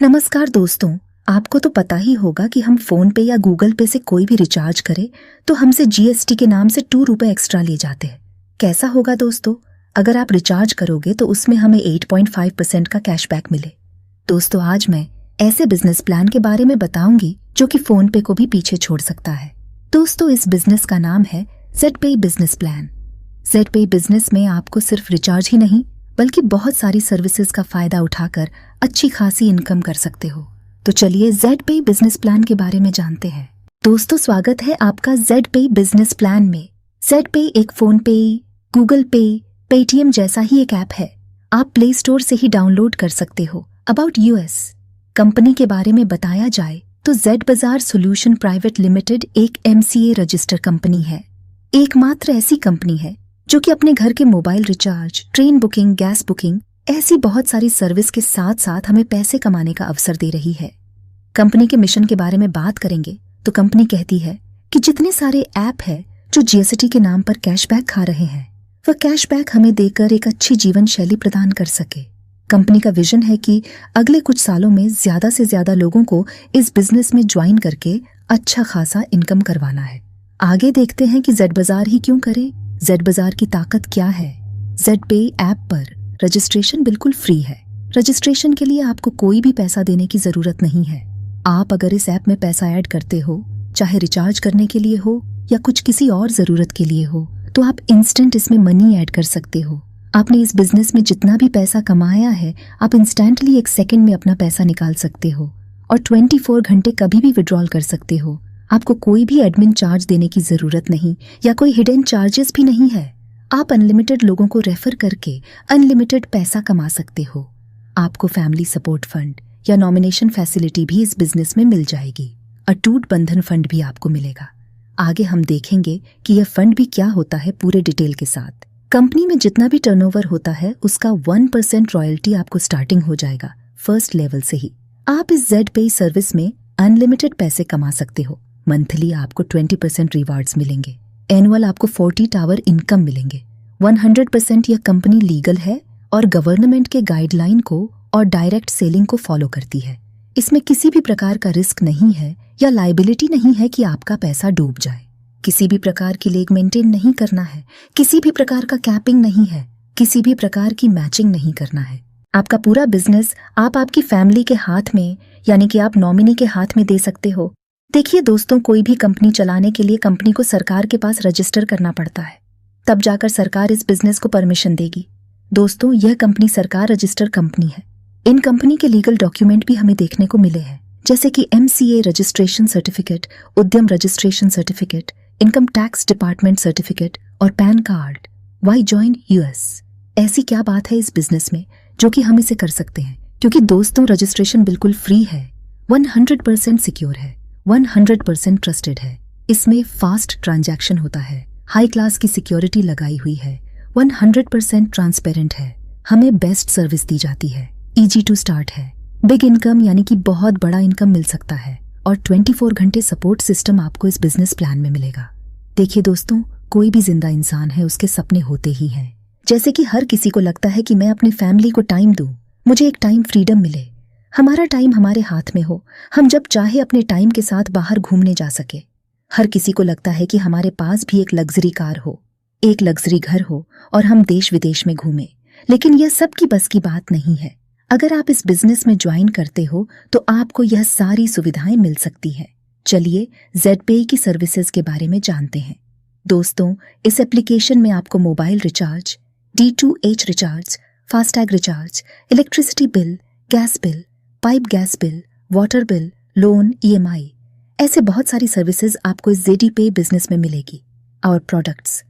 नमस्कार दोस्तों। आपको तो पता ही होगा कि हम फोन पे या गूगल पे से कोई भी रिचार्ज करें तो हमसे जीएसटी के नाम से 2 रुपए एक्स्ट्रा लिए जाते हैं। कैसा होगा दोस्तों अगर आप रिचार्ज करोगे तो उसमें हमें 8.5% का कैशबैक मिले। दोस्तों आज मैं ऐसे बिजनेस प्लान के बारे में बताऊंगी जो कि फोन पे को भी पीछे छोड़ सकता है। दोस्तों इस बिजनेस का नाम है ZPay business plan. ZPay business में आपको सिर्फ रिचार्ज ही नहीं बल्कि बहुत सारी सर्विसेज का फायदा उठाकर अच्छी खासी इनकम कर सकते हो। तो चलिए ZPay बिजनेस प्लान के बारे में जानते हैं। दोस्तों स्वागत है आपका ZPay बिजनेस प्लान में। ZPay एक फोन पे, गूगल पे, पेटीएम जैसा ही एक ऐप है। आप प्ले स्टोर से ही डाउनलोड कर सकते हो। अबाउट यूएस कंपनी के बारे में बताया जाए तो Z बाजार सोल्यूशन प्राइवेट लिमिटेड एक MCA रजिस्टर कंपनी है। एकमात्र ऐसी कंपनी है जो कि अपने घर के mobile recharge, train booking, gas booking ऐसी बहुत सारी सर्विस के साथ साथ हमें पैसे कमाने का अवसर दे रही है। कंपनी के मिशन के बारे में बात करेंगे तो कंपनी कहती है कि जितने सारे ऐप है जो जीएसटी के नाम पर कैशबैक खा रहे हैं वह कैशबैक हमें देकर एक अच्छी जीवन शैली प्रदान कर सके। कंपनी का विजन है कि अगले कुछ सालों में ज्यादा से ज्यादा लोगों को इस बिजनेस में ज्वाइन करके अच्छा खासा इनकम करवाना है। आगे देखते हैं कि Z बाजार ही क्यों करे, Z बाजार की ताकत क्या है। ZPay ऐप पर रजिस्ट्रेशन बिल्कुल फ्री है। रजिस्ट्रेशन के लिए आपको कोई भी पैसा देने की जरूरत नहीं है। आप अगर इस ऐप में पैसा ऐड करते हो, चाहे रिचार्ज करने के लिए हो या कुछ किसी और जरूरत के लिए हो, तो आप इंस्टेंट इसमें मनी ऐड कर सकते हो। आपने इस बिजनेस में जितना भी पैसा कमाया है आप इंस्टेंटली 1 सेकंड में अपना पैसा निकाल सकते हो और 24 घंटे कभी भी विड्रॉल कर सकते हो। आपको कोई भी एडमिन चार्ज देने की जरूरत नहीं या कोई हिडन चार्जेस भी नहीं है। आप अनलिमिटेड लोगों को रेफर करके अनलिमिटेड पैसा कमा सकते हो। आपको फैमिली सपोर्ट फंड या नॉमिनेशन फैसिलिटी भी इस बिजनेस में मिल जाएगी। अटूट बंधन फंड भी आपको मिलेगा। आगे हम देखेंगे कि यह फंड भी क्या होता है पूरे डिटेल के साथ। कंपनी में जितना भी टर्नओवर होता है उसका 1% रॉयल्टी आपको स्टार्टिंग हो जाएगा फर्स्ट लेवल से ही। आप इस ZPay सर्विस में अनलिमिटेड पैसे कमा सकते हो। मंथली आपको 20% रिवार्ड्स मिलेंगे। एनुअल आपको 40 टावर इनकम मिलेंगे। 100% यह कंपनी लीगल है और गवर्नमेंट के गाइडलाइन को और डायरेक्ट सेलिंग को फॉलो करती है। इसमें किसी भी प्रकार का रिस्क नहीं है या लायबिलिटी नहीं है कि आपका पैसा डूब जाए। किसी भी प्रकार की लेग मेंटेन नहीं करना है, किसी भी प्रकार का कैपिंग नहीं है, किसी भी प्रकार की मैचिंग नहीं करना है। आपका पूरा बिजनेस आप आपकी फैमिली के हाथ में यानी कि आप नॉमिनी के हाथ में दे सकते हो। देखिए दोस्तों, कोई भी कंपनी चलाने के लिए कंपनी को सरकार के पास रजिस्टर करना पड़ता है, तब जाकर सरकार इस बिजनेस को परमिशन देगी। दोस्तों यह कंपनी सरकार रजिस्टर कंपनी है। इन कंपनी के लीगल डॉक्यूमेंट भी हमें देखने को मिले हैं, जैसे कि MCA registration certificate, Udyam registration certificate, income tax department certificate और PAN card. Why join US? ऐसी क्या बात है इस बिजनेस में जो कि हम इसे कर सकते हैं? क्योंकि दोस्तों रजिस्ट्रेशन बिल्कुल फ्री है, 100% सिक्योर है, 100% ट्रस्टेड है। इसमें फास्ट ट्रांजैक्शन होता है, हाई क्लास की सिक्योरिटी लगाई हुई है, 100% ट्रांसपेरेंट है। हमें बेस्ट सर्विस दी जाती है, ईजी टू स्टार्ट है, बिग इनकम यानी कि बहुत बड़ा इनकम मिल सकता है और 24 घंटे सपोर्ट सिस्टम आपको इस बिजनेस प्लान में मिलेगा। देखिए दोस्तों, कोई भी जिंदा इंसान है उसके सपने होते ही हैं। जैसे कि हर किसी को लगता है कि मैं अपनी फैमिली को टाइम दूं, मुझे एक टाइम फ्रीडम मिले, हमारा टाइम हमारे हाथ में हो, हम जब चाहे अपने टाइम के साथ बाहर घूमने जा सके। हर किसी को लगता है कि हमारे पास भी एक लग्जरी कार हो, एक लग्जरी घर हो और हम देश विदेश में घूमें। लेकिन यह सब की बस की बात नहीं है। अगर आप इस बिजनेस में ज्वाइन करते हो तो आपको यह सारी सुविधाएं मिल सकती है। चलिए ZPay की सर्विसेज के बारे में जानते हैं। दोस्तों इस एप्लीकेशन में आपको mobile recharge, D2H recharge, FASTag recharge, electricity bill, gas bill, pipe gas bill, water bill, loan, EMI ऐसे बहुत सारी सर्विसेज आपको इस ZPay बिजनेस में मिलेगी। और प्रोडक्ट्स,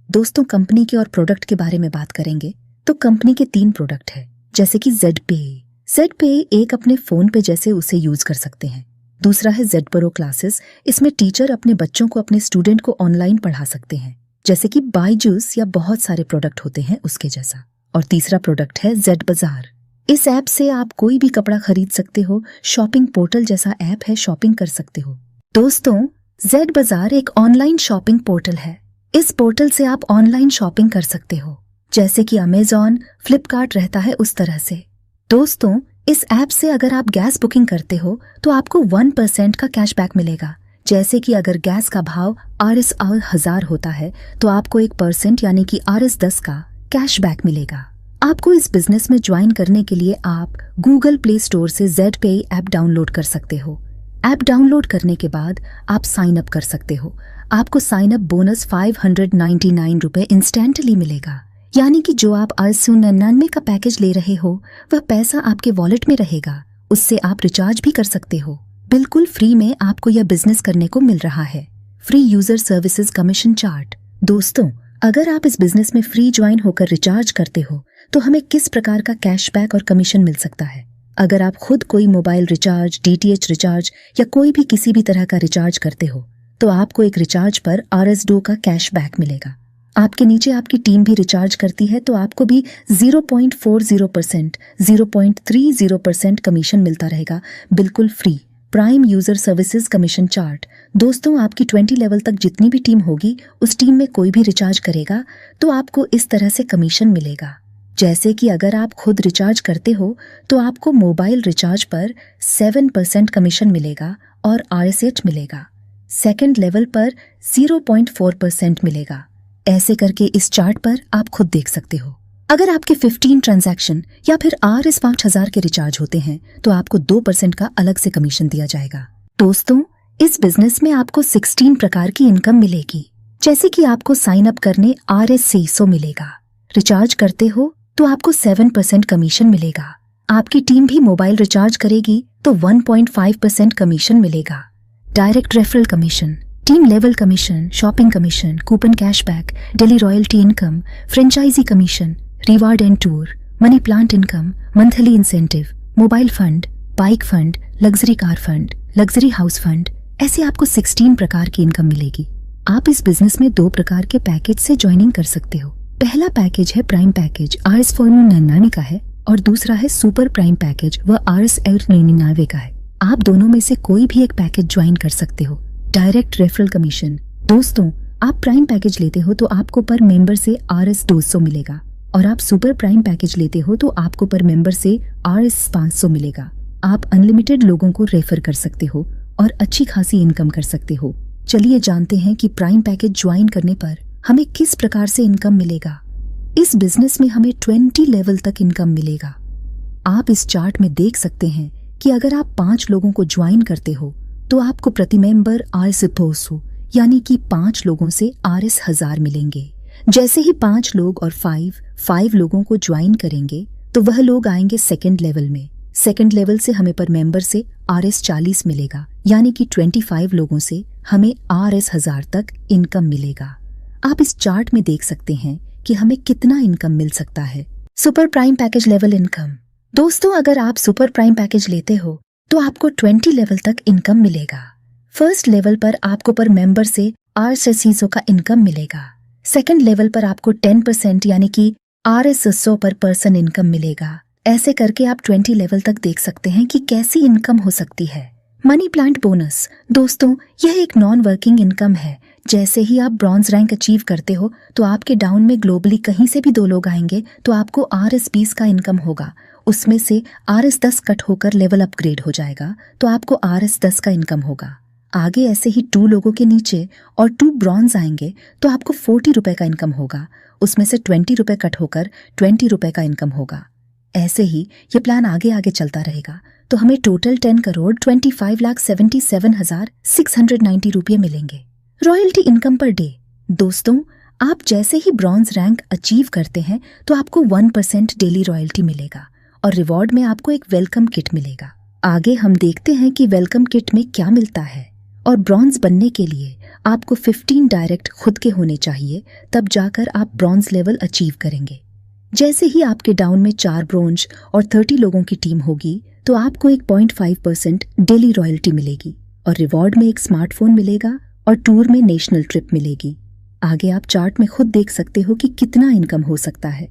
दोस्तों कंपनी के और प्रोडक्ट के बारे में बात करेंगे तो कंपनी के 3 प्रोडक्ट है, जैसे कि ZPay एक अपने फोन पे जैसे उसे यूज कर सकते हैं। दूसरा है ZPro क्लासेस, इसमें टीचर अपने बच्चों को, अपने स्टूडेंट को ऑनलाइन पढ़ा सकते हैं, जैसे कि बायजूस या बहुत सारे प्रोडक्ट होते हैं उसके जैसा। और तीसरा प्रोडक्ट है Z बाजार। इस ऐप से आप कोई भी कपड़ा खरीद सकते हो, शॉपिंग पोर्टल जैसा ऐप है, शॉपिंग कर सकते हो। दोस्तों Z बाजार एक ऑनलाइन शॉपिंग पोर्टल है। इस पोर्टल से आप ऑनलाइन शॉपिंग कर सकते हो, जैसे कि अमेजॉन, फ्लिपकार्ट रहता है उस तरह से। दोस्तों इस ऐप से अगर आप गैस बुकिंग करते हो तो आपको 1% का कैशबैक मिलेगा। जैसे कि अगर गैस का भाव RS 1000 होता है तो आपको 1% यानी कि RS 10 का कैशबैक मिलेगा। आपको इस बिजनेस में ज्वाइन करने के लिए आप गूगल प्ले स्टोर से ZPay ऐप डाउनलोड कर सकते हो। ऐप डाउनलोड करने के बाद आप साइन अप कर सकते हो। आपको साइन अप बोनस 599 रुपए इंस्टेंटली मिलेगा, यानी कि जो आप 899 का पैकेज ले रहे हो वह पैसा आपके वॉलेट में रहेगा, उससे आप रिचार्ज भी कर सकते हो। बिल्कुल फ्री में आपको यह बिजनेस करने को मिल रहा है। Free user services commission chart. दोस्तों, अगर आप इस बिजनेस में फ्री ज्वाइन होकर रिचार्ज करते हो तो हमें किस प्रकार का कैशबैक और कमीशन मिल सकता है। अगर आप खुद कोई मोबाइल रिचार्ज, DTH रिचार्ज या कोई भी किसी भी तरह का रिचार्ज करते हो तो आपको एक रिचार्ज पर RS 2 का कैशबैक मिलेगा। आपके नीचे आपकी टीम भी रिचार्ज करती है तो आपको भी 0.40%, 0.30% कमीशन मिलता रहेगा, बिल्कुल free. Prime user services commission chart. दोस्तों, आपकी 20 लेवल तक जितनी भी टीम होगी उस टीम में कोई भी रिचार्ज करेगा तो आपको इस तरह से कमीशन मिलेगा। जैसे कि अगर आप खुद रिचार्ज करते हो तो आपको मोबाइल रिचार्ज पर 7% कमीशन मिलेगा और RS 8 मिलेगा। सेकंड लेवल पर 0.4% मिलेगा। ऐसे करके इस चार्ट पर आप खुद देख सकते हो। अगर आपके 15 ट्रांजैक्शन या फिर RS 5000 के रिचार्ज होते हैं तो आपको 2% का अलग से कमीशन दिया जाएगा। दोस्तों, इस बिजनेस में आपको 16 प्रकार की इनकम मिलेगी। जैसे कि आपको साइन अप करने RS 600 मिलेगा, रिचार्ज करते हो तो आपको 7% कमीशन मिलेगा। आपकी टीम भी मोबाइल रिचार्ज करेगी तो 1.5% कमीशन मिलेगा। Direct referral commission, team level commission, shopping commission, coupon cashback, daily royalty income, franchise commission, reward and tour, money plant income, monthly incentive, mobile fund, bike fund, luxury car fund, luxury house fund, ऐसे आपको 16 प्रकार की income मिलेगी। आप इस business में 2 प्रकार के पैकेज से ज्वाइनिंग कर सकते हो। पहला पैकेज है प्राइम पैकेज, RS 499 का है, और दूसरा है सुपर प्राइम पैकेज, वह RS 899 का है। आप दोनों में से कोई भी एक पैकेज ज्वाइन कर सकते हो। Direct referral commission. दोस्तों, आप प्राइम पैकेज लेते हो तो आपको पर मेंबर से RS 200 मिलेगा और आप सुपर प्राइम पैकेज लेते हो तो आपको पर मेंबर से RS 500 मिलेगा। आप अनलिमिटेड लोगों को रेफर कर सकते हो और अच्छी खासी इनकम कर सकते हो। चलिए जानते हैं कि प्राइम पैकेज ज्वाइन करने पर हमें किस प्रकार से इनकम मिलेगा। इस बिजनेस में हमें 20 लेवल तक इनकम मिलेगा। आप इस चार्ट में देख सकते हैं कि अगर आप 5 लोगों को ज्वाइन करते हो तो आपको प्रति मेंबर RS 200 यानी कि 5 लोगों से RS 1000 मिलेंगे। जैसे ही 5 लोग और 5 लोगों को ज्वाइन करेंगे तो वह लोग आएंगे सेकंड लेवल में। सेकंड लेवल से हमें पर मेंबर से RS 40 मिलेगा, यानी कि 25 लोगों से हमें RS 1000 तक इनकम मिलेगा। आप इस चार्ट में देख सकते हैं कि हमें कितना इनकम मिल सकता है। Super prime package level income. दोस्तों, अगर आप सुपर प्राइम पैकेज लेते हो तो आपको 20 लेवल तक इनकम मिलेगा। फर्स्ट लेवल पर आपको पर मेंबर से RS 600 का इनकम मिलेगा। सेकंड लेवल पर आपको 10% यानी कि RS 100 पर पर्सन इनकम मिलेगा। ऐसे करके आप 20 लेवल तक देख सकते हैं कि कैसी इनकम हो सकती है। Money plant bonus. दोस्तों, यह एक नॉन वर्किंग इनकम है। जैसे ही आप ब्रॉन्ज रैंक अचीव करते हो तो आपके डाउन में ग्लोबली कहीं से भी 2 लोग आएंगे तो आपको RS 20 का इनकम होगा। उसमें से RS 10 कट होकर लेवल अपग्रेड हो जाएगा तो आपको RS 10 का इनकम होगा। आगे ऐसे ही 2 लोगों के नीचे और 2 ब्रॉन्ज आएंगे तो आपको 40 रुपए का इनकम होगा। उसमें से 20 रुपए कट होकर 20 रुपए का इनकम होगा। ऐसे ही ये प्लान आगे आगे चलता रहेगा तो हमें टोटल 10,25,77,690 रुपये मिलेंगे। Royalty income per day. दोस्तों, आप जैसे ही ब्रॉन्ज रैंक अचीव करते हैं तो आपको 1% डेली रॉयल्टी मिलेगा और रिवॉर्ड में आपको एक वेलकम किट मिलेगा। आगे हम देखते हैं कि वेलकम किट में क्या मिलता है। और ब्रॉन्ज बनने के लिए आपको 15 डायरेक्ट खुद के होने चाहिए, तब जाकर आप ब्रॉन्ज लेवल अचीव करेंगे। जैसे ही आपके डाउन में 4 ब्रोंज और 30 लोगों की टीम होगी तो आपको एक 0.5% डेली रॉयल्टी मिलेगी और रिवॉर्ड में एक स्मार्टफोन मिलेगा और टूर में नेशनल ट्रिप मिलेगी। आगे आप चार्ट में खुद देख सकते हो कि कितना इनकम हो सकता है।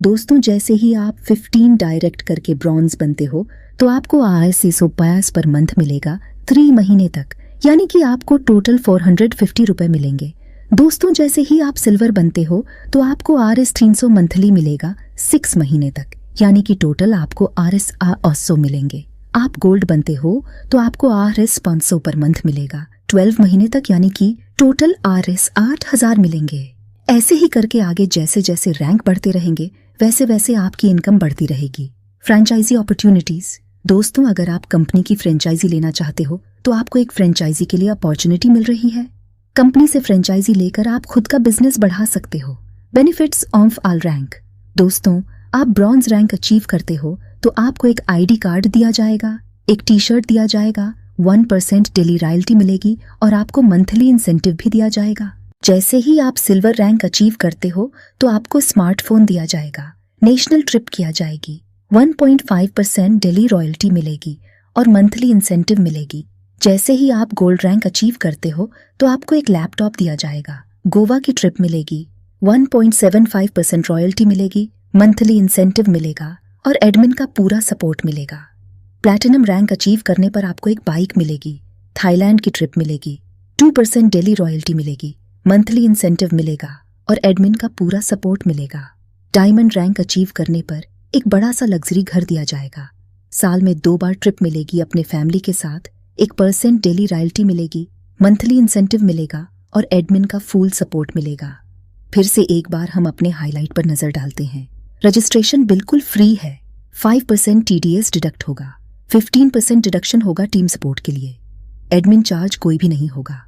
दोस्तों, जैसे ही आप 15 डायरेक्ट करके ब्रॉन्ज बनते हो तो आपको RS 650 पर मंथ मिलेगा 3 महीने तक, यानी कि आपको टोटल 450 रुपए मिलेंगे। दोस्तों, जैसे ही आप सिल्वर बनते हो तो आपको RS 300 मंथली मिलेगा 6 महीने तक, यानी कि टोटल आपको RS 800 मिलेंगे। आप गोल्ड बनते हो तो आपको RS 500 पर मंथ मिलेगा 12 महीने तक, यानी कि टोटल RS 8000 मिलेंगे। ऐसे ही करके आगे जैसे जैसे रैंक बढ़ते रहेंगे वैसे वैसे आपकी इनकम बढ़ती रहेगी। Franchise opportunities. दोस्तों, अगर आप कंपनी की फ्रेंचाइजी लेना चाहते हो तो आपको एक फ्रेंचाइजी के लिए अपॉर्चुनिटी मिल रही है। कंपनी से फ्रेंचाइजी लेकर आप खुद का बिजनेस बढ़ा सकते हो। Benefits of all rank. दोस्तों, आप ब्रॉन्ज रैंक अचीव करते हो तो आपको एक ID कार्ड दिया जाएगा, एक T-शर्ट दिया जाएगा, 1% डेली रॉयल्टी मिलेगी और आपको मंथली इंसेंटिव भी दिया जाएगा। जैसे ही आप सिल्वर रैंक अचीव करते हो तो आपको स्मार्टफोन दिया जाएगा, नेशनल ट्रिप किया जाएगी, 1.5% डेली रॉयल्टी मिलेगी और मंथली इंसेंटिव मिलेगी। जैसे ही आप गोल्ड रैंक अचीव करते हो तो आपको एक लैपटॉप दिया जाएगा, गोवा की ट्रिप मिलेगी, 1.75% रॉयल्टी मिलेगी, मंथली इंसेंटिव मिलेगा और एडमिन का पूरा सपोर्ट मिलेगा। प्लैटिनम रैंक अचीव करने पर आपको एक बाइक मिलेगी, थाईलैंड की ट्रिप मिलेगी, 2% डेली रॉयल्टी मिलेगी, मंथली इंसेंटिव मिलेगा और एडमिन का पूरा सपोर्ट मिलेगा। डायमंड रैंक अचीव करने पर एक बड़ा सा लग्जरी घर दिया जाएगा, साल में 2 बार ट्रिप मिलेगी अपने फैमिली के साथ, 1% डेली रॉयल्टी मिलेगी, मंथली इंसेंटिव मिलेगा और एडमिन का फुल सपोर्ट मिलेगा। फिर से एक बार हम अपने हाईलाइट पर नजर डालते हैं। रजिस्ट्रेशन बिल्कुल फ्री है, 5% TDS डिडक्ट होगा, 15% डिडक्शन होगा टीम सपोर्ट के लिए, एडमिन चार्ज कोई भी नहीं होगा।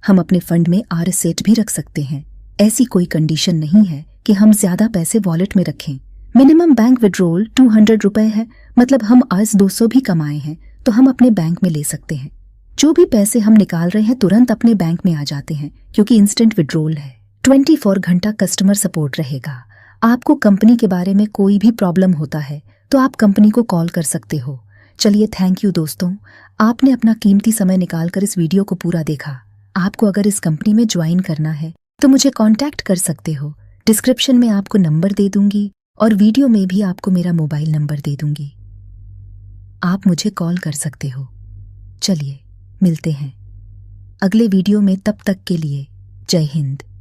हम अपने फंड में RS8 भी रख सकते हैं, ऐसी कोई कंडीशन नहीं है कि हम ज्यादा पैसे वॉलेट में रखें। मिनिमम बैंक विड्रॉल 200 रुपए है, मतलब हम आज 200 भी कमाए हैं तो हम अपने बैंक में ले सकते हैं। जो भी पैसे हम निकाल रहे हैं तुरंत अपने बैंक में आ जाते हैं क्योंकि इंस्टेंट विड्रॉल है। 24 घंटा कस्टमर सपोर्ट रहेगा। आपको कंपनी के बारे में कोई भी प्रॉब्लम होता है तो आप कंपनी को कॉल कर सकते हो। चलिए, थैंक यू दोस्तों, आपने अपना कीमती समय निकालकर इस वीडियो को पूरा देखा। आपको अगर इस कंपनी में ज्वाइन करना है तो मुझे कांटेक्ट कर सकते हो। डिस्क्रिप्शन में आपको नंबर दे दूंगी और वीडियो में भी आपको मेरा मोबाइल नंबर दे दूंगी, आप मुझे कॉल कर सकते हो। चलिए, मिलते हैं अगले वीडियो में, तब तक के लिए जय हिंद।